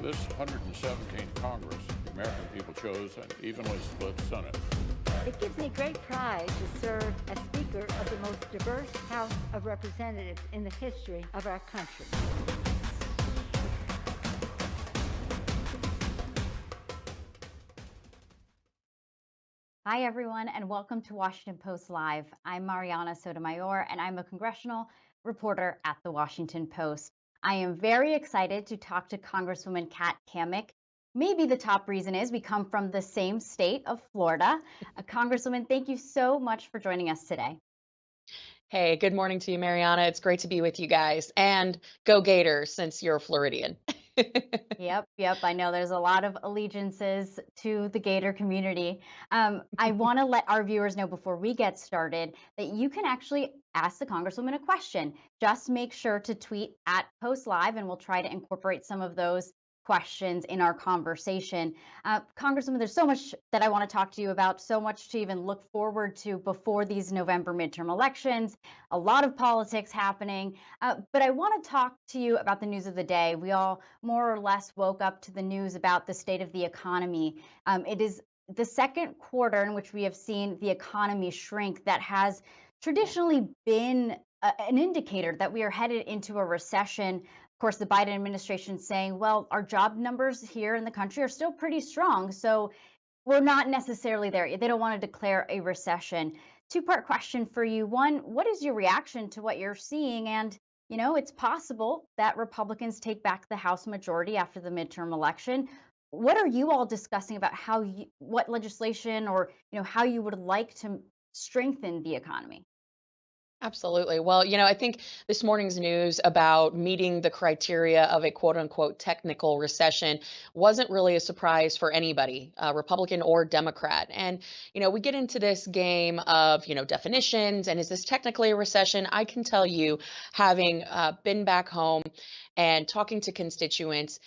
This 117th Congress, the American people chose an evenly split Senate. It gives me great pride to serve as Speaker of the most diverse House of Representatives in the history of our country. Hi, everyone, and welcome to Washington Post Live. I'm Mariana Sotomayor, and I'm a congressional reporter at the Washington Post. I am very excited to talk to Congresswoman Cammack. Maybe the top reason is we come from the same state of Florida. Congresswoman, thank you so much for joining us today. Hey, good morning to you, Mariana. It's great to be with you guys. And go Gators, since you're a Floridian. Yep. I know there's a lot of allegiances to the Gator community. I want to let our viewers know before we get started that you can actually ask the Congresswoman a question. Just make sure to tweet at Post Live, and we'll try to incorporate some of those questions in our conversation. Congresswoman, there's so much that I want to talk to you about, so much to even look forward to before these November midterm elections, a lot of politics happening. But I want to talk to you about the news of the day. We all more or less woke up to the news about the state of the economy. It is the second quarter in which we have seen the economy shrink that has traditionally been an indicator that we are headed into a recession. Of course, the Biden administration saying, well, our job numbers here in the country are still pretty strong, so we're not necessarily there. They don't want to declare a recession. Two-part question for you. One, what is your reaction to what you're seeing? And, you know, it's possible that Republicans take back the House majority after the midterm election. What are you all discussing about what legislation or, how you would like to strengthen the economy? Absolutely. Well, I think this morning's news about meeting the criteria of a quote unquote technical recession wasn't really a surprise for anybody, Republican or Democrat. And, we get into this game of, definitions and is this technically a recession? I can tell you, having been back home and talking to constituents,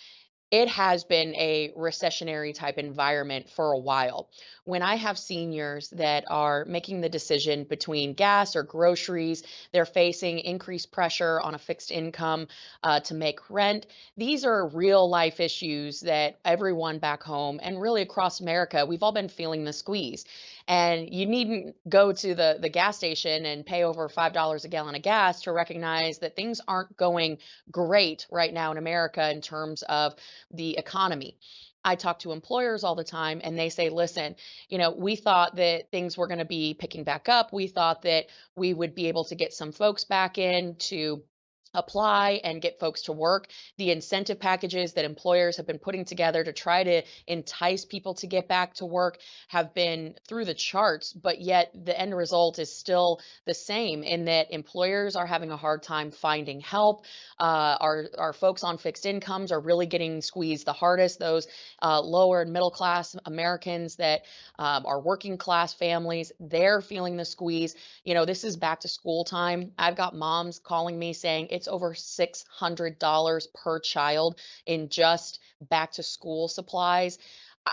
it has been a recessionary type environment for a while. When I have seniors that are making the decision between gas or groceries, they're facing increased pressure on a fixed income to make rent. These are real life issues that everyone back home and really across America, we've all been feeling the squeeze. And you needn't go to the gas station and pay over $5 a gallon of gas to recognize that things aren't going great right now in America in terms of the economy. I talk to employers all the time and they say, listen, we thought that things were going to be picking back up. We thought that we would be able to get some folks back in to apply and get folks to work. The incentive packages that employers have been putting together to try to entice people to get back to work have been through the charts, but yet the end result is still the same in that employers are having a hard time finding help. Our folks on fixed incomes are really getting squeezed the hardest. Those lower and middle class Americans that are working class families, they're feeling the squeeze. This is back to school time. I've got moms calling me saying it's over $600 per child in just back to school supplies.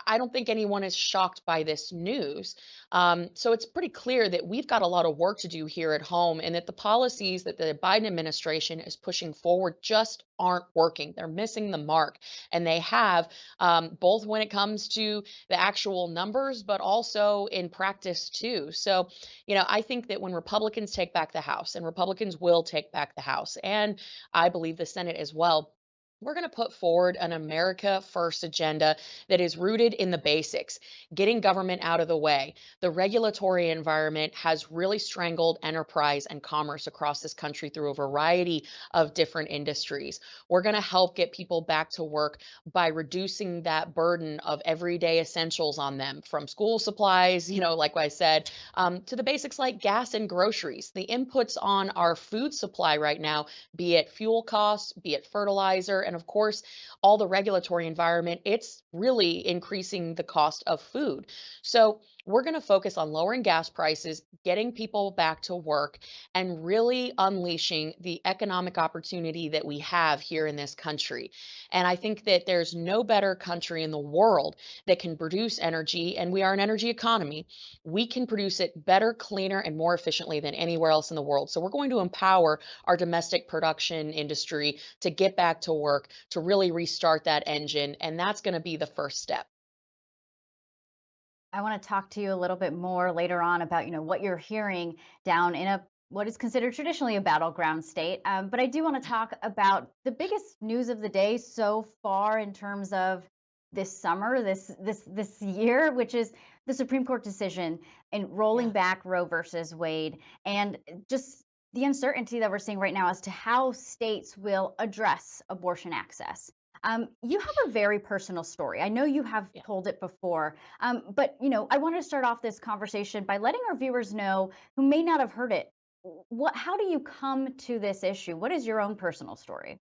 I don't think anyone is shocked by this news. So it's pretty clear that we've got a lot of work to do here at home and that the policies that the Biden administration is pushing forward just aren't working. They're missing the mark. And they have, both when it comes to the actual numbers, but also in practice too. So, I think that when Republicans take back the House, and Republicans will take back the House, and I believe the Senate as well, we're going to put forward an America First agenda that is rooted in the basics, getting government out of the way. The regulatory environment has really strangled enterprise and commerce across this country through a variety of different industries. We're going to help get people back to work by reducing that burden of everyday essentials on them, from school supplies, like I said, to the basics like gas and groceries. The inputs on our food supply right now, be it fuel costs, be it fertilizer, and of course, all the regulatory environment, it's really increasing the cost of food. So we're going to focus on lowering gas prices, getting people back to work, and really unleashing the economic opportunity that we have here in this country. And I think that there's no better country in the world that can produce energy, and we are an energy economy. We can produce it better, cleaner, and more efficiently than anywhere else in the world. So we're going to empower our domestic production industry to get back to work, to really restart that engine. And that's going to be the first step. I want to talk to you a little bit more later on about, what you're hearing down in what is considered traditionally a battleground state. But I do want to talk about the biggest news of the day so far in terms of this summer, this year, which is the Supreme Court decision in rolling Yeah. back Roe versus Wade, and just the uncertainty that we're seeing right now as to how states will address abortion access. You have a very personal story. I know you have Yeah. told it before, but I wanted to start off this conversation by letting our viewers know who may not have heard it. How do you come to this issue? What is your own personal story?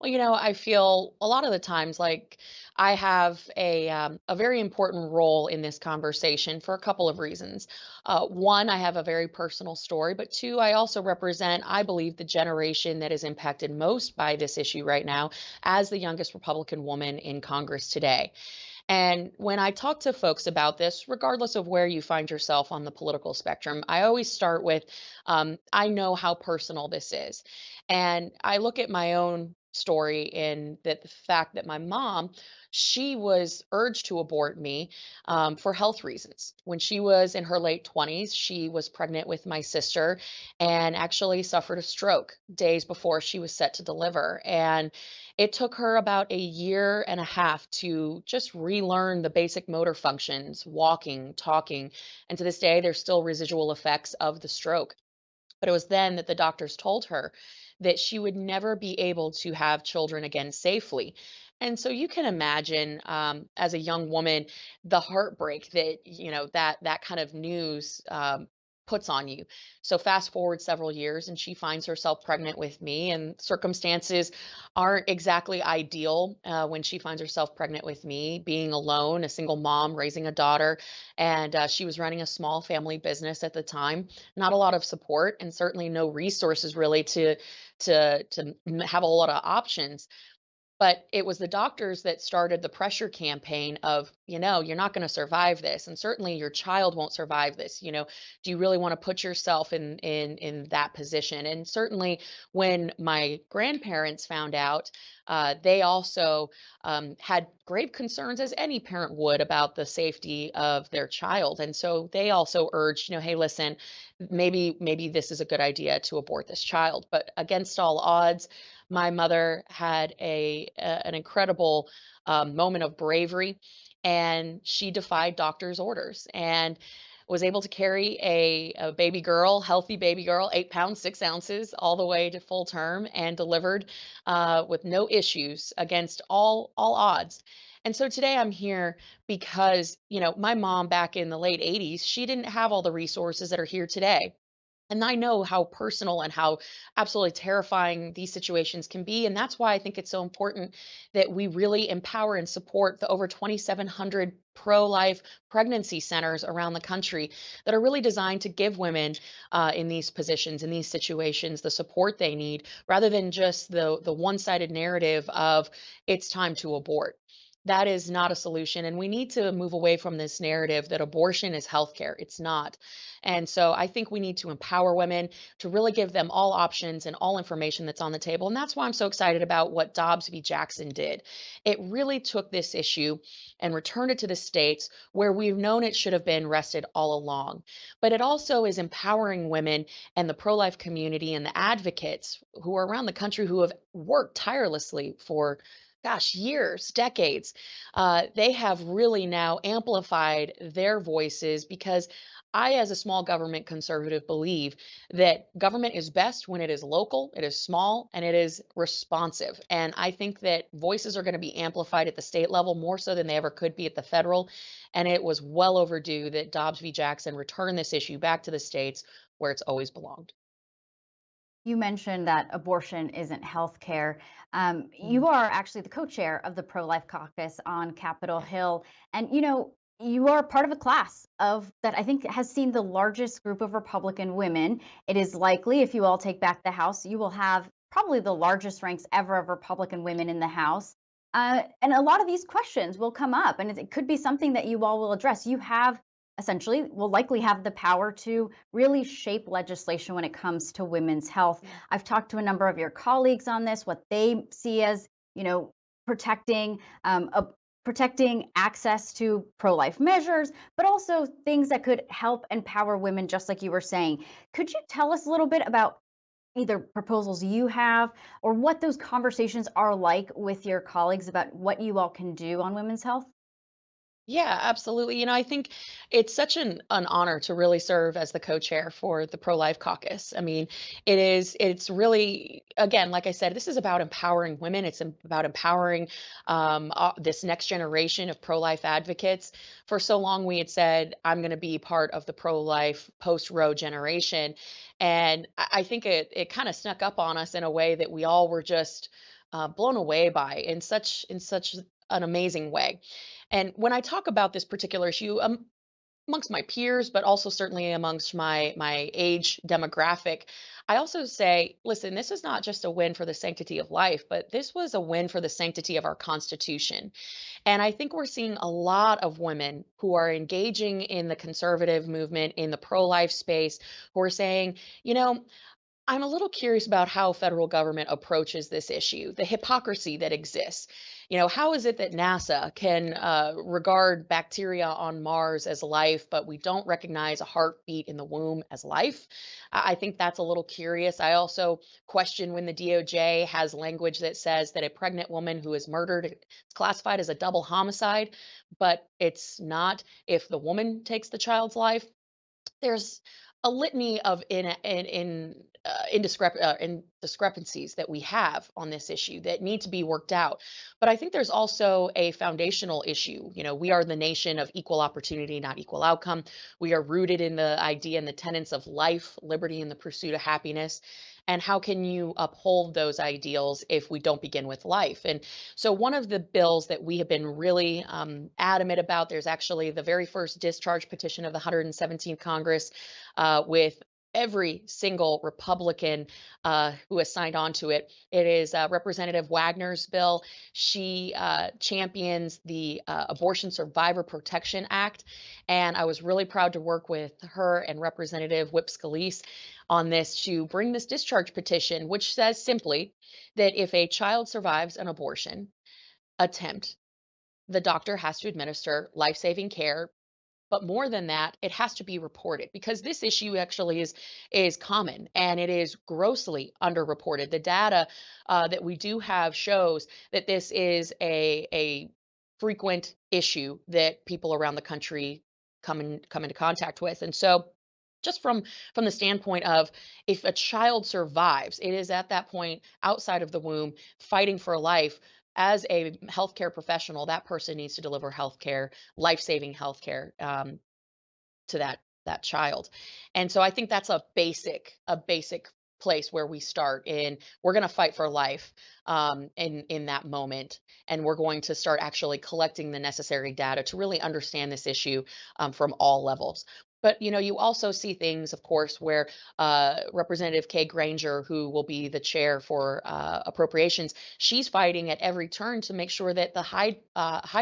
Well, I feel a lot of the times like I have a very important role in this conversation for a couple of reasons. One, I have a very personal story, but two, I also represent, I believe, the generation that is impacted most by this issue right now as the youngest Republican woman in Congress today. And when I talk to folks about this, regardless of where you find yourself on the political spectrum, I always start with I know how personal this is. And I look at my own story in that the fact that my mom, she was urged to abort me for health reasons. When she was in her late 20s, she was pregnant with my sister and actually suffered a stroke days before she was set to deliver. And it took her about a year and a half to just relearn the basic motor functions, walking, talking. And to this day, there's still residual effects of the stroke. But it was then that the doctors told her that she would never be able to have children again safely. And so you can imagine, as a young woman, the heartbreak that that kind of news puts on you. So fast forward several years, and she finds herself pregnant with me, and circumstances aren't exactly ideal when she finds herself pregnant with me, being alone, a single mom raising a daughter, and she was running a small family business at the time. Not a lot of support, and certainly no resources really to have a lot of options. But it was the doctors that started the pressure campaign of, you're not going to survive this, and certainly your child won't survive this. Do you really want to put yourself in that position? And certainly when my grandparents found out, they also had grave concerns, as any parent would, about the safety of their child. And so they also urged, hey, listen, maybe this is a good idea to abort this child. But against all odds, my mother had an incredible moment of bravery, and she defied doctor's orders and was able to carry a baby girl, healthy baby girl, 8 pounds, 6 ounces, all the way to full term, and delivered with no issues against all odds. And so today I'm here because, my mom back in the late 80s, she didn't have all the resources that are here today. And I know how personal and how absolutely terrifying these situations can be. And that's why I think it's so important that we really empower and support the over 2,700 pro-life pregnancy centers around the country that are really designed to give women in these positions, in these situations, the support they need, rather than just the one-sided narrative of it's time to abort. That is not a solution. And we need to move away from this narrative that abortion is healthcare. It's not. And so I think we need to empower women to really give them all options and all information that's on the table. And that's why I'm so excited about what Dobbs v. Jackson did. It really took this issue and returned it to the states where we've known it should have been rested all along. But it also is empowering women and the pro-life community and the advocates who are around the country who have worked tirelessly for years, decades. They have really now amplified their voices because I, as a small government conservative, believe that government is best when it is local, it is small, and it is responsive. And I think that voices are going to be amplified at the state level more so than they ever could be at the federal. And it was well overdue that Dobbs v. Jackson return this issue back to the states where it's always belonged. You mentioned that abortion isn't health care. Mhm. You are actually the co-chair of the Pro-Life Caucus on Capitol Yeah. Hill. And, you are part of a class of that I think has seen the largest group of Republican women. It is likely if you all take back the House, you will have probably the largest ranks ever of Republican women in the House. And a lot of these questions will come up, and it could be something that you all will address. You have essentially will likely have the power to really shape legislation when it comes to women's health. I've talked to a number of your colleagues on this, what they see as, you know, protecting protecting access to pro-life measures, but also things that could help empower women, just like you were saying. Could you tell us a little bit about either proposals you have or what those conversations are like with your colleagues about what you all can do on women's health? Yeah, absolutely. I think it's such an honor to really serve as the co-chair for the Pro-Life Caucus. I mean, it's really, again, like I said, this is about empowering women. It's about empowering this next generation of pro-life advocates. For so long, we had said, I'm going to be part of the pro-life post-Roe generation. And I think it kind of snuck up on us in a way that we all were just blown away by in such an amazing way. And when I talk about this particular issue, amongst my peers, but also certainly amongst my age demographic, I also say, listen, this is not just a win for the sanctity of life, but this was a win for the sanctity of our Constitution. And I think we're seeing a lot of women who are engaging in the conservative movement, in the pro-life space, who are saying, I'm a little curious about how federal government approaches this issue, the hypocrisy that exists. How is it that NASA can regard bacteria on Mars as life, but we don't recognize a heartbeat in the womb as life? I think that's a little curious. I also question when the DOJ has language that says that a pregnant woman who is murdered is classified as a double homicide, but it's not if the woman takes the child's life. There's a litany of indiscrepancies that we have on this issue that need to be worked out. But I think there's also a foundational issue. We are the nation of equal opportunity, not equal outcome. We are rooted in the idea and the tenets of life, liberty, and the pursuit of happiness. And how can you uphold those ideals if we don't begin with life? And so, one of the bills that we have been really adamant about, there's actually the very first discharge petition of the 117th Congress with every single Republican who has signed on to it. It is Representative Wagner's bill. She champions the Abortion Survivor Protection Act. And I was really proud to work with her and Representative Whip Scalise on this to bring this discharge petition, which says simply that if a child survives an abortion attempt, the doctor has to administer life-saving care. But more than that, it has to be reported because this issue actually is common and it is grossly underreported. The data that we do have shows that this is a frequent issue that people around the country come into contact with. And so just from the standpoint of if a child survives, it is at that point outside of the womb fighting for life. As a healthcare professional, that person needs to deliver healthcare, life-saving healthcare to that child. And so I think that's a basic place where we start in. We're going to fight for life in that moment, and we're going to start actually collecting the necessary data to really understand this issue from all levels. But you also see things, of course, where Representative Kay Granger, who will be the chair for appropriations, she's fighting at every turn to make sure that the Hyde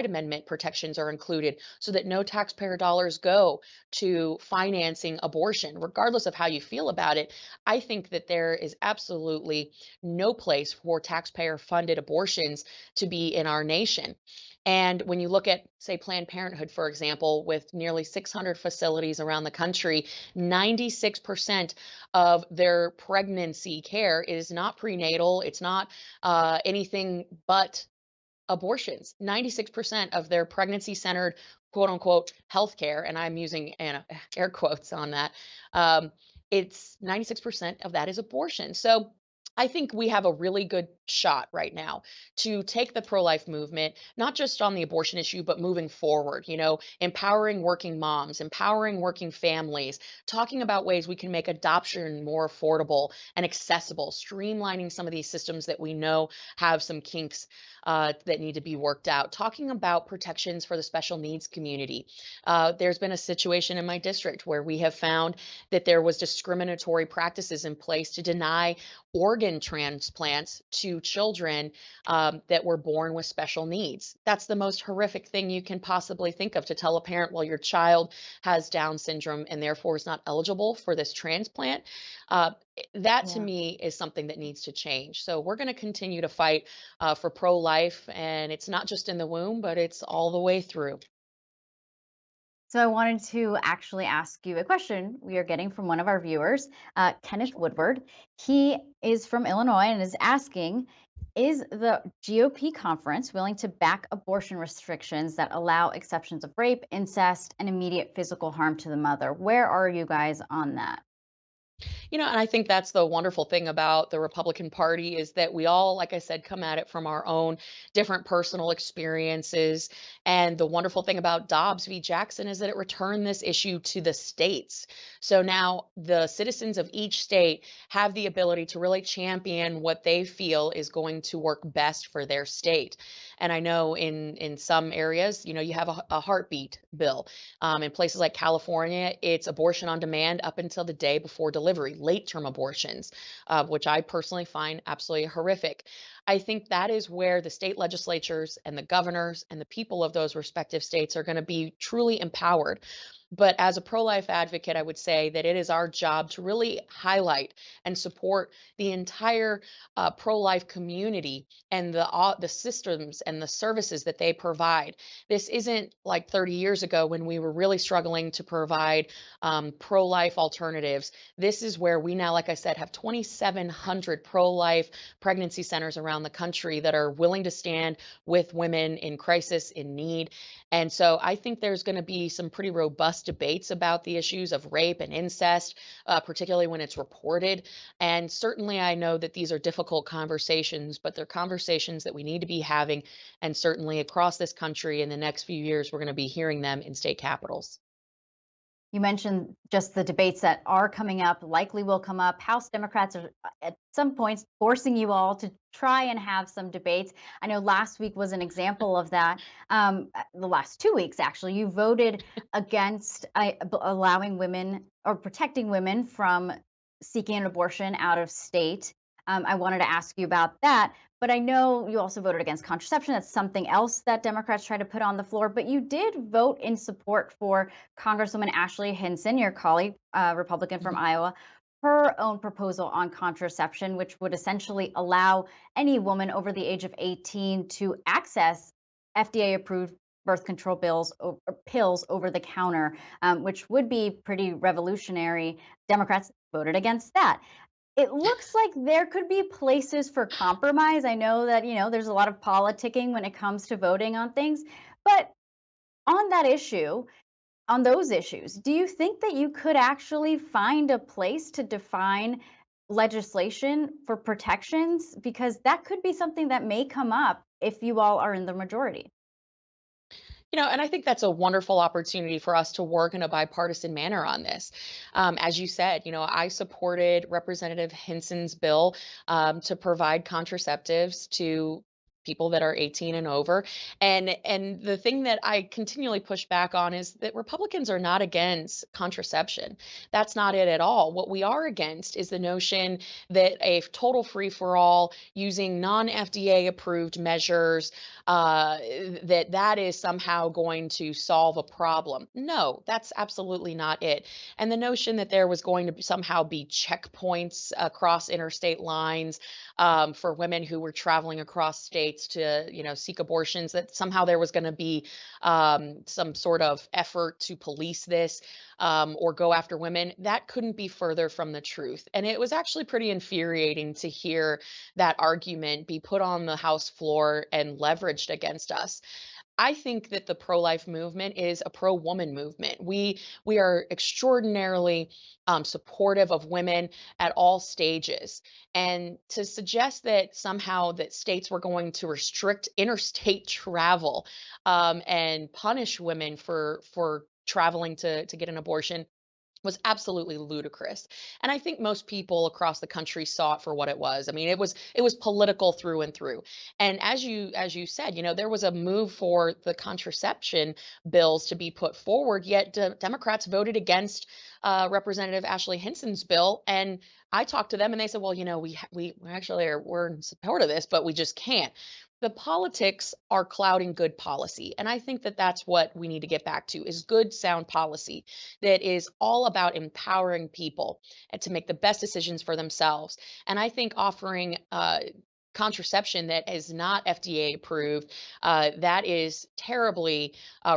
Amendment protections are included, so that no taxpayer dollars go to financing abortion, regardless of how you feel about it. I think that there is absolutely no place for taxpayer-funded abortions to be in our nation. And when you look at, say, Planned Parenthood, for example, with nearly 600 facilities around the country, 96% of their pregnancy care is not prenatal. It's not anything but abortions. 96% of their pregnancy-centered, quote unquote, healthcare, and I'm using air quotes on that, it's 96% of that is abortion. So I think we have a really good shot right now to take the pro-life movement, not just on the abortion issue, but moving forward, empowering working moms, empowering working families, talking about ways we can make adoption more affordable and accessible, streamlining some of these systems that we know have some kinks that need to be worked out, talking about protections for the special needs community. There's been a situation in my district where we have found that there was discriminatory practices in place to deny organ transplants to children that were born with special needs. That's the most horrific thing you can possibly think of, to tell a parent, well, your child has Down syndrome and therefore is not eligible for this transplant. That to Yeah. me is something that needs to change. So we're going to continue to fight for pro-life, and it's not just in the womb, but it's all the way through. So I wanted to actually ask you a question we are getting from one of our viewers, Kenneth Woodward. He is from Illinois and is asking, is the GOP conference willing to back abortion restrictions that allow exceptions of rape, incest, and immediate physical harm to the mother? Where are you guys on that? And I think that's the wonderful thing about the Republican Party is that we all, like I said, come at it from our own different personal experiences. And the wonderful thing about Dobbs v. Jackson is that it returned this issue to the states. So now the citizens of each state have the ability to really champion what they feel is going to work best for their state. And I know in some areas, you have a heartbeat bill. In places like California, it's abortion on demand up until the day before delivery, late term abortions, which I personally find absolutely horrific. I think that is where the state legislatures and the governors and the people of those respective states are going to be truly empowered. But as a pro-life advocate, I would say that it is our job to really highlight and support the entire pro-life community and the systems and the services that they provide. This isn't like 30 years ago when we were really struggling to provide pro-life alternatives. This is where we now, like I said, have 2,700 pro-life pregnancy centers around the country that are willing to stand with women in crisis, in need. And so I think there's going to be some pretty robust debates about the issues of rape and incest, particularly when it's reported. And certainly I know that these are difficult conversations, but they're conversations that we need to be having. And certainly across this country in the next few years, we're going to be hearing them in state capitals. You mentioned just the debates that are coming up, likely will come up. House Democrats are at some points forcing you all to try and have some debates. I know last week was an example of that. The last 2 weeks, actually, you voted against allowing women or protecting women from seeking an abortion out of state. I wanted to ask you about that. But I know you also voted against contraception. That's something else that Democrats try to put on the floor. But you did vote in support for Congresswoman Ashley Hinson, your colleague, Republican from Mhm. Iowa, her own proposal on contraception, which would essentially allow any woman over the age of 18 to access FDA-approved birth control pills over the counter, which would be pretty revolutionary. Democrats voted against that. It looks like there could be places for compromise. I know that, there's a lot of politicking when it comes to voting on things, but on that issue, on those issues, do you think that you could actually find a place to define legislation for protections? Because that could be something that may come up if you all are in the majority. And I think that's a wonderful opportunity for us to work in a bipartisan manner on this. As you said, I supported Representative Hinson's bill to provide contraceptives to people that are 18 and over. And the thing that I continually push back on is that Republicans are not against contraception. That's not it at all. What we are against is the notion that a total free for all using non-FDA approved measures that is somehow going to solve a problem. No, that's absolutely not it. And the notion that there was going to somehow be checkpoints across interstate lines for women who were traveling across states to, seek abortions, that somehow there was going to be some sort of effort to police this or go after women, that couldn't be further from the truth. And it was actually pretty infuriating to hear that argument be put on the House floor and leveraged against us. I think that the pro-life movement is a pro-woman movement. We are extraordinarily supportive of women at all stages, and to suggest that somehow that states were going to restrict interstate travel and punish women for traveling to get an abortion was absolutely ludicrous. And I think most people across the country saw it for what it was. I mean, it was political through and through. And as you said, there was a move for the contraception bills to be put forward, yet Democrats voted against Representative Ashley Hinson's bill. And I talked to them and they said, well, we actually we're in support of this, but we just can't. The politics are clouding good policy. And I think that that's what we need to get back to is good, sound policy that is all about empowering people and to make the best decisions for themselves. And I think offering contraception that is not FDA approved, that is terribly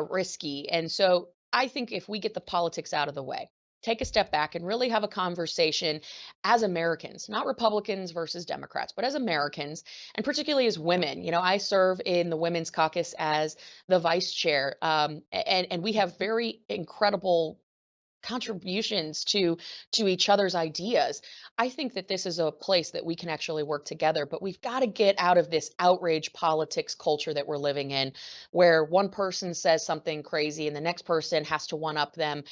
risky. And so I think if we get the politics out of the way, take a step back and really have a conversation as Americans, not Republicans versus Democrats, but as Americans, and particularly as women. I serve in the Women's Caucus as the vice chair, and we have very incredible contributions to each other's ideas. I think that this is a place that we can actually work together, but we've got to get out of this outrage politics culture that we're living in, where one person says something crazy and the next person has to one up them.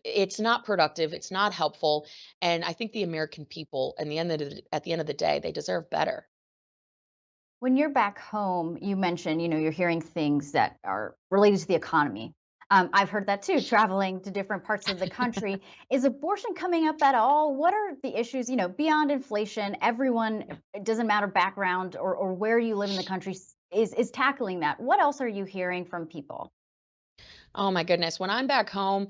It's not productive, it's not helpful, and I think the American people, at the end of the day, they deserve better. When you're back home, you mentioned, you're hearing things that are related to the economy. I've heard that too, traveling to different parts of the country. Is abortion coming up at all? What are the issues, beyond inflation? Everyone, it doesn't matter background or where you live in the country, is tackling that. What else are you hearing from people? Oh my goodness. When I'm back home,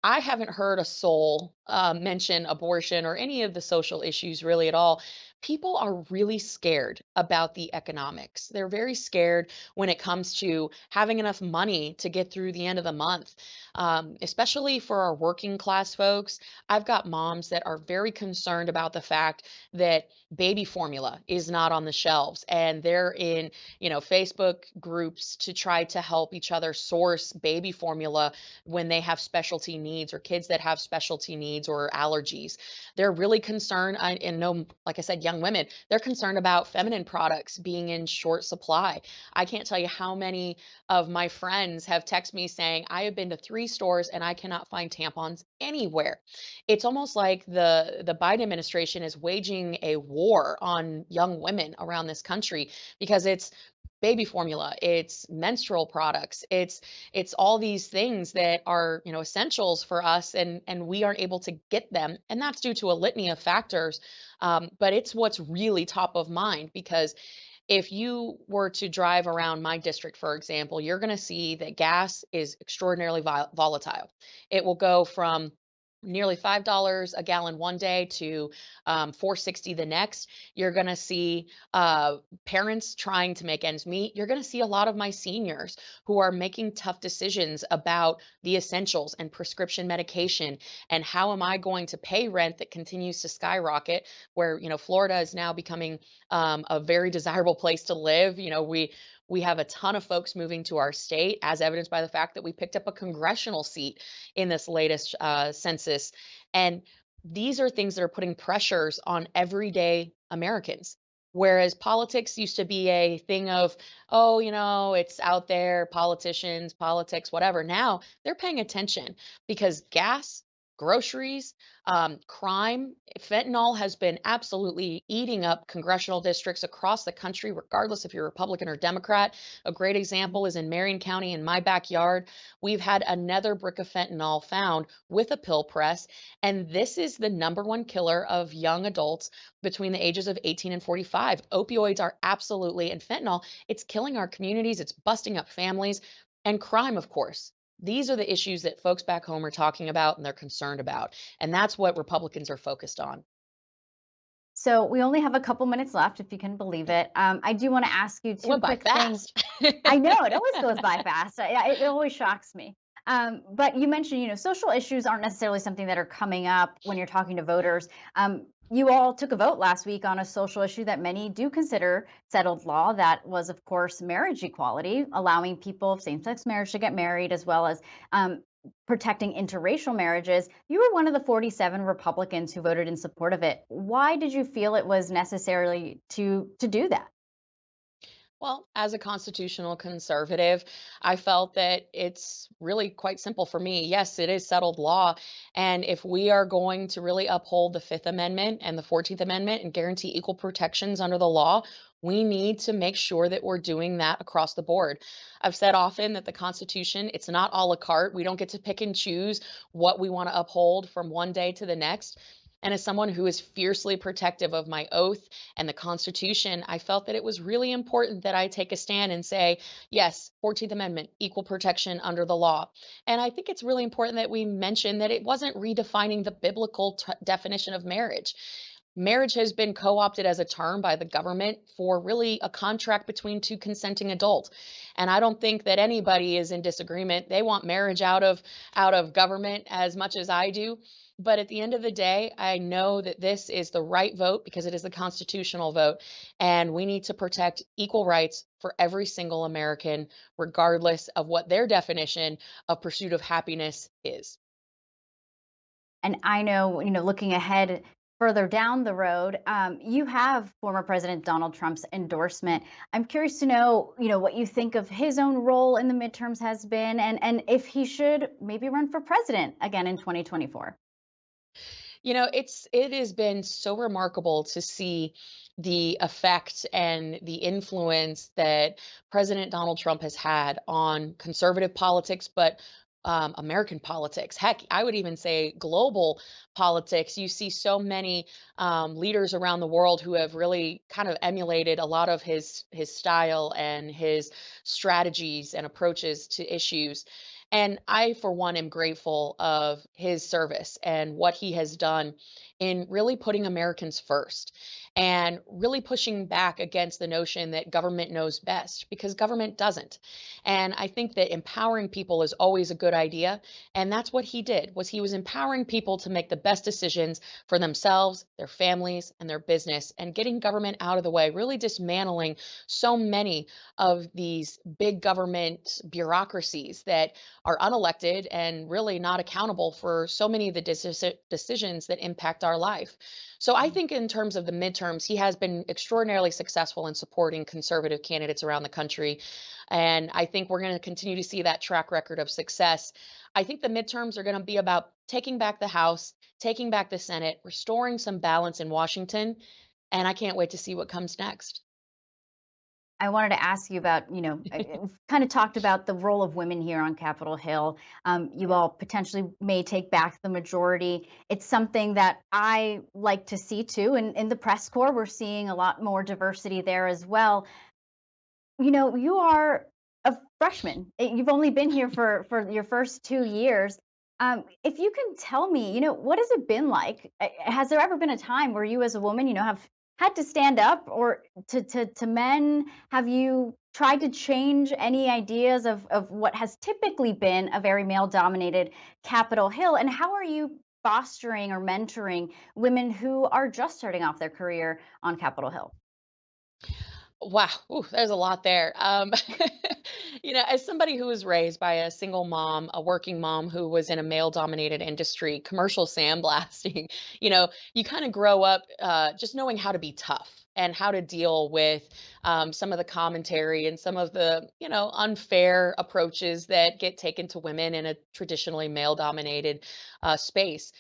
I haven't heard a soul mention abortion or any of the social issues really at all. People are really scared about the economics. They're very scared when it comes to having enough money to get through the end of the month, especially for our working class folks. I've got moms that are very concerned about the fact that baby formula is not on the shelves, and they're in, Facebook groups to try to help each other source baby formula when they have specialty needs or kids that have specialty needs or allergies. They're really concerned, and no, like I said, young women, they're concerned about feminine products being in short supply. I can't tell you how many of my friends have texted me saying, I have been to 3 stores and I cannot find tampons anywhere. It's almost like the Biden administration is waging a war on young women around this country because it's baby formula, it's menstrual products, it's all these things that are, essentials for us, and we aren't able to get them, and that's due to a litany of factors. But it's what's really top of mind, because if you were to drive around my district, for example, you're going to see that gas is extraordinarily volatile. It will go from nearly $5 a gallon one day to $4.60 the next. You're going to see parents trying to make ends meet. You're going to see a lot of my seniors who are making tough decisions about the essentials and prescription medication, and how am I going to pay rent that continues to skyrocket, where Florida is now becoming a very desirable place to live. We have a ton of folks moving to our state, as evidenced by the fact that we picked up a congressional seat in this latest census. And these are things that are putting pressures on everyday Americans. Whereas politics used to be a thing of, oh, it's out there, politicians, politics, whatever. Now they're paying attention because gas, groceries, crime, fentanyl has been absolutely eating up congressional districts across the country, regardless if you're Republican or Democrat. A great example is in Marion County, in my backyard. We've had another brick of fentanyl found with a pill press, and this is the #1 killer of young adults between the ages of 18 and 45. Opioids are absolutely, and fentanyl, it's killing our communities, it's busting up families, and crime, of course. These are the issues that folks back home are talking about and they're concerned about. And that's what Republicans are focused on. So we only have a couple minutes left, if you can believe it. I do want to ask you two Went by quick things. fast. I know it always goes by fast. It always shocks me. But you mentioned, social issues aren't necessarily something that are coming up when you're talking to voters. You all took a vote last week on a social issue that many do consider settled law. That was, of course, marriage equality, allowing people of same sex marriage to get married, as well as protecting interracial marriages. You were one of the 47 Republicans who voted in support of it. Why did you feel it was necessary to do that? Well, as a constitutional conservative, I felt that it's really quite simple for me. Yes, it is settled law. And if we are going to really uphold the Fifth Amendment and the 14th Amendment and guarantee equal protections under the law, we need to make sure that we're doing that across the board. I've said often that the Constitution, it's not a la carte. We don't get to pick and choose what we want to uphold from one day to the next. And as someone who is fiercely protective of my oath and the Constitution, I felt that it was really important that I take a stand and say, yes, 14th Amendment, equal protection under the law. And I think it's really important that we mention that it wasn't redefining the biblical definition of marriage. Marriage has been co-opted as a term by the government for really a contract between two consenting adults. And I don't think that anybody is in disagreement. They want marriage out of government as much as I do. But at the end of the day, I know that this is the right vote because it is the constitutional vote. And we need to protect equal rights for every single American, regardless of what their definition of pursuit of happiness is. And I know, looking ahead further down the road, you have former President Donald Trump's endorsement. I'm curious to know, what you think of his own role in the midterms has been, and if he should maybe run for president again in 2024. It has been so remarkable to see the effect and the influence that President Donald Trump has had on conservative politics, but American politics. Heck, I would even say global politics. You see so many leaders around the world who have really kind of emulated a lot of his style and his strategies and approaches to issues. And I, for one, am grateful of his service and what he has done in really putting Americans first and really pushing back against the notion that government knows best, because government doesn't. And I think that empowering people is always a good idea. And that's what he did, was he was empowering people to make the best decisions for themselves, their families, and their business, and getting government out of the way, really dismantling so many of these big government bureaucracies that are unelected and really not accountable for so many of the decisions that impact our life. So I think in terms of the midterms, he has been extraordinarily successful in supporting conservative candidates around the country. And I think we're going to continue to see that track record of success. I think the midterms are going to be about taking back the House, taking back the Senate, restoring some balance in Washington. And I can't wait to see what comes next. I wanted to ask you about, we've kind of talked about the role of women here on Capitol Hill. You all potentially may take back the majority. It's something that I like to see too. And in the press corps, we're seeing a lot more diversity there as well. You are a freshman. You've only been here for your first 2 years. If you can tell me, what has it been like? Has there ever been a time where you as a woman, have had to stand up or to men? Have you tried to change any ideas of what has typically been a very male dominated Capitol Hill? And how are you fostering or mentoring women who are just starting off their career on Capitol Hill? Wow, ooh, there's a lot there. As somebody who was raised by a single mom, a working mom who was in a male-dominated industry, commercial sandblasting, you kind of grow up just knowing how to be tough and how to deal with some of the commentary and some of the, unfair approaches that get taken to women in a traditionally male-dominated space.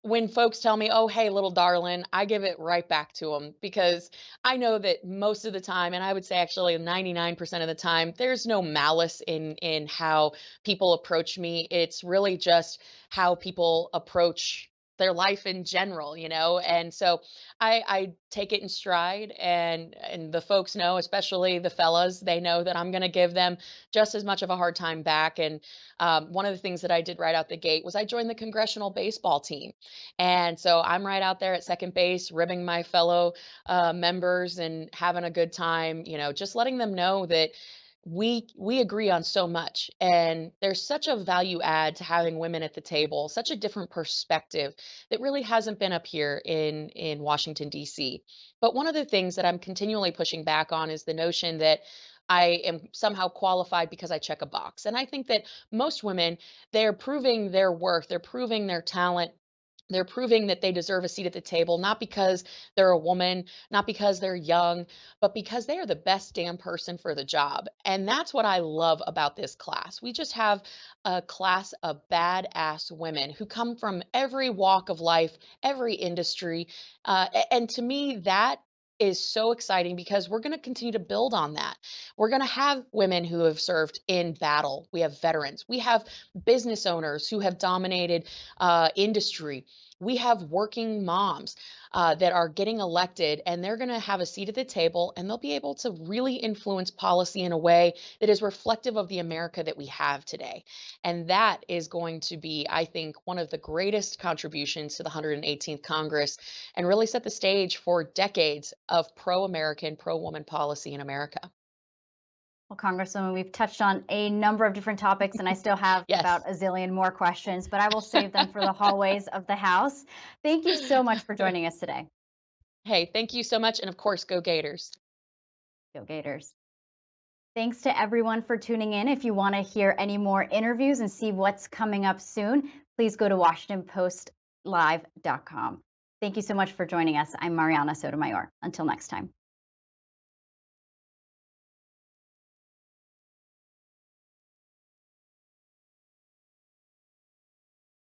When folks tell me, oh, hey, little darling, I give it right back to them, because I know that most of the time, and I would say actually 99% of the time, there's no malice in how people approach me. It's really just how people approach their life in general, and so I take it in stride, and the folks know, especially the fellas, they know that I'm going to give them just as much of a hard time back. And one of the things that I did right out the gate was I joined the congressional baseball team, and so I'm right out there at second base, ribbing my fellow members and having a good time, just letting them know that we agree on so much, and there's such a value add to having women at the table, such a different perspective that really hasn't been up here in Washington D.C. But one of the things that I'm continually pushing back on is the notion that I am somehow qualified because I check a box. And I think that most women, they're proving their worth, they're proving their talent, they're proving that they deserve a seat at the table, not because they're a woman, not because they're young, but because they are the best damn person for the job. And that's what I love about this class. We just have a class of badass women who come from every walk of life, every industry. And to me, that is so exciting because we're going to continue to build on that. We're going to have women who have served in battle. We have veterans. We have business owners who have dominated industry. We have working moms that are getting elected, and they're going to have a seat at the table, and they'll be able to really influence policy in a way that is reflective of the America that we have today. And that is going to be, I think, one of the greatest contributions to the 118th Congress, and really set the stage for decades of pro-American, pro-woman policy in America. Well, Congresswoman, we've touched on a number of different topics, and I still have Yes. about a zillion more questions, but I will save them for the hallways of the House. Thank you so much for joining us today. Hey, thank you so much. And of course, go Gators. Go Gators. Thanks to everyone for tuning in. If you want to hear any more interviews and see what's coming up soon, please go to WashingtonPostLive.com. Thank you so much for joining us. I'm Mariana Sotomayor. Until next time.